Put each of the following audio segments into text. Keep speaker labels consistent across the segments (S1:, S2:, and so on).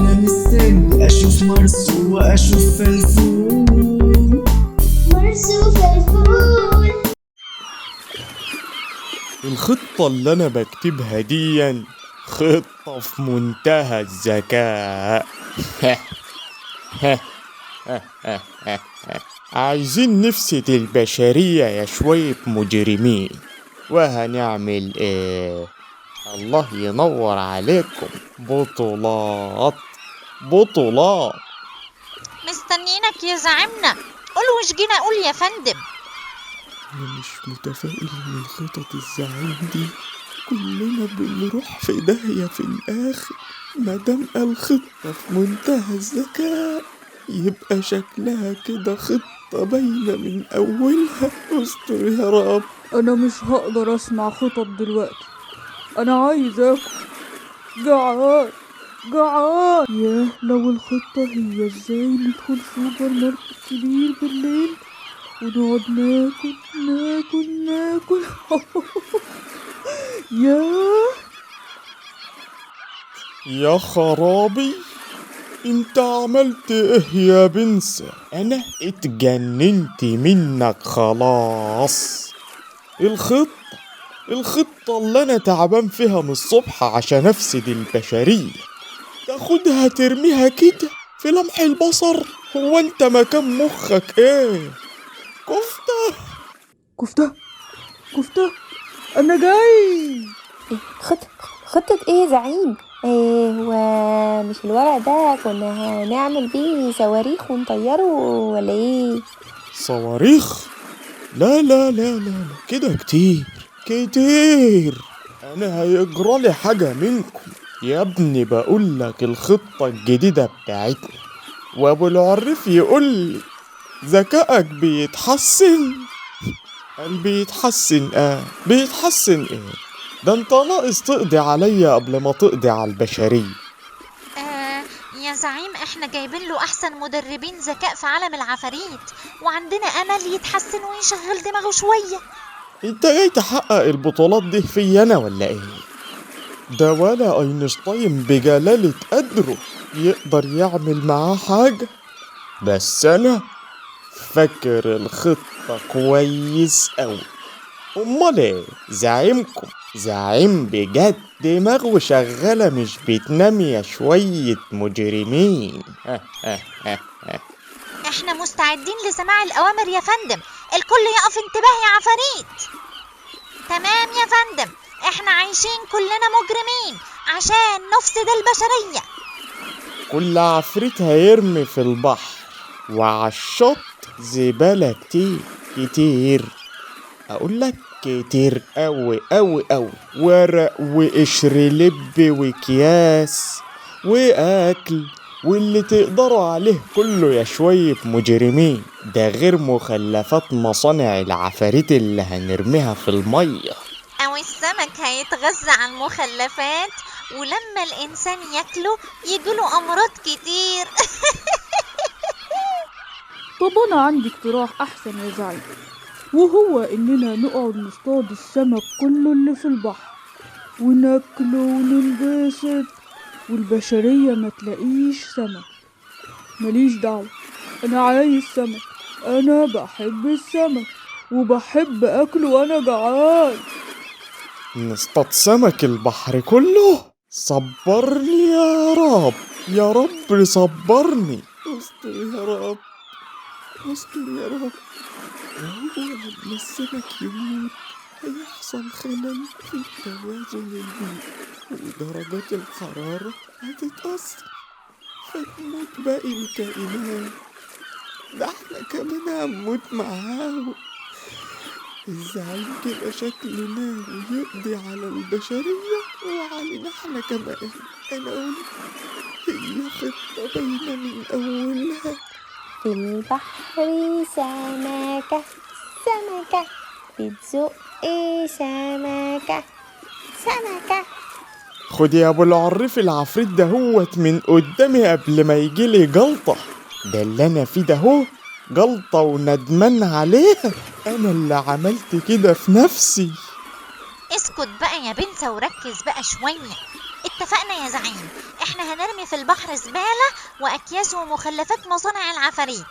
S1: انا مستني اشوف مرسو واشوف فلفول.
S2: مرسو فلفول.
S3: الخطة اللي أنا بكتبها دي خطة في منتهى الذكاء. عايزين نفسد البشرية يا شوية مجرمين، وهنعمل ايه؟ الله ينور عليكم، بطولات بطولات.
S4: مستنيينك يا زعيمنا، قول وش جينا قول يا فندم.
S3: أنا مش متفائل من خطط الزعيم دي، كلنا بنروح في داهية في الآخر. مادام الخطة في منتهى الذكاء يبقى شكلها كده خطة باينة من أولها. استر يا رب.
S5: انا مش هقدر اسمع خطط دلوقتي، انا عايز اكل، جعان جعان. ياه، لو الخطة هي ازاي ندخل سوبر ماركت كبير بالليل ونقعد ناكل ناكل ناكل. ياه
S3: يا خرابي، انت عملت ايه يا بنسى؟ انا اتجننت منك خلاص. الخطة اللي انا تعبان فيها من الصبح عشان افسد البشرية تاخدها ترميها كده في لمح البصر؟ هو انت مكان مخك ايه؟ كفتة
S5: كفتة كفتة، انا جاي.
S2: خطة ايه يا زعيم؟ ايه هو مش الورق ده كنا هنعمل بيه صواريخ ونطيره ولا ايه؟
S3: صواريخ؟ لا لا لا لا لا، كده كتير كتير، انا هيجرالي حاجة منكم يا ابني. بقولك الخطة الجديدة بتاعتنا، وابو العريف يقولي ذكائك بيتحسن. قال بيتحسن بيتحسن ايه؟ ده انت ناقص تقضي عليا قبل ما تقضي على البشرية.
S4: يا زعيم احنا جايبين له احسن مدربين ذكاء في عالم العفاريت، وعندنا امل يتحسن ويشغل دماغه شوية.
S3: انت جاي تحقق البطولات دي في انا ولا ايه؟ ده ولا اينشتاين بجلالة قدره يقدر يعمل معاه حاجة، بس انا فاكر الخطة كويس اوي. امال ايه؟ زعيمكم زعيم بجد، دماغه شغالة مش بتنام يا شوية مجرمين.
S4: احنا مستعدين لسماع الاوامر يا فندم، الكل يقف انتباه يا عفاريت. تمام يا فندم، احنا عايشين كلنا مجرمين عشان نفسد البشرية.
S3: كل عفريت هيرمي في البحر وعالشط زبالة كتير كتير، اقولك كتير اوي اوي اوي، ورق وقشر لب وكياس واكل واللي تقدروا عليه كله يا شوية مجرمين. ده غير مخلفات مصانع العفاريت اللي هنرميها في المية.
S4: او السمك هيتغذى على المخلفات، ولما الانسان ياكله يجيله امراض كتير.
S5: طب انا عندي اقتراح احسن يا زعيم، وهو اننا نقعد نصطاد السمك كله اللي في البحر وناكله وننبسط، والبشرية ما تلاقيش سمك. ماليش دعوة، انا عايز سمك، انا بحب السمك وبحب اكله وانا جعان.
S3: نصطاد سمك البحر كله؟ صبرني يا رب، يا رب صبرني. استر يا رب، استر يا رب. وهو لما السمك يموت هيحصل خلل في التوازن البيئي، ودرجات الحرارة هتتأثر، فتموت باقي الكائنات. ده احنا كمان هنموت معاهم. الزعيم كده شكلنا يقضي على البشرية وعلينا احنا كمان. انا قلت هي خطة باينة من اولها.
S2: في البحر سمكة سمكة بتزق سمكة سمكة.
S3: خد يا ابو العريف العفريت دهوت من قدامي قبل ما يجيلي جلطة. ده اللي انا فيه دهو جلطة وندمان عليها، انا اللي عملت كده في نفسي.
S4: اسكت بقى يا بنسى وركز بقى شوية، اتفقنا يا زعيم، احنا هنرمي في البحر زبالة وأكياس ومخلفات مصانع العفاريت،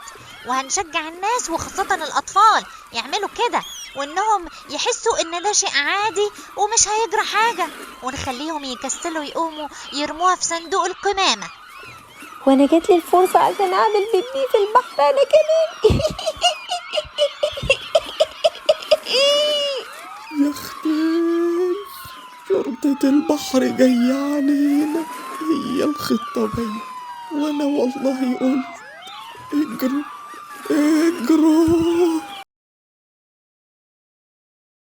S4: وهنشجع الناس وخاصة الأطفال يعملوا كده، وإنهم يحسوا إن ده شيء عادي ومش هيجرى حاجة، ونخليهم يكسلوا يقوموا يرموها في صندوق القمامة.
S2: وانا جاتلي الفرصة عشان اعمل بيبي في البحر انا كمان.
S3: يا اختي شرطة البحر جاية علينا، هي الخطة باينة، وانا والله قلت اجروا اجروا.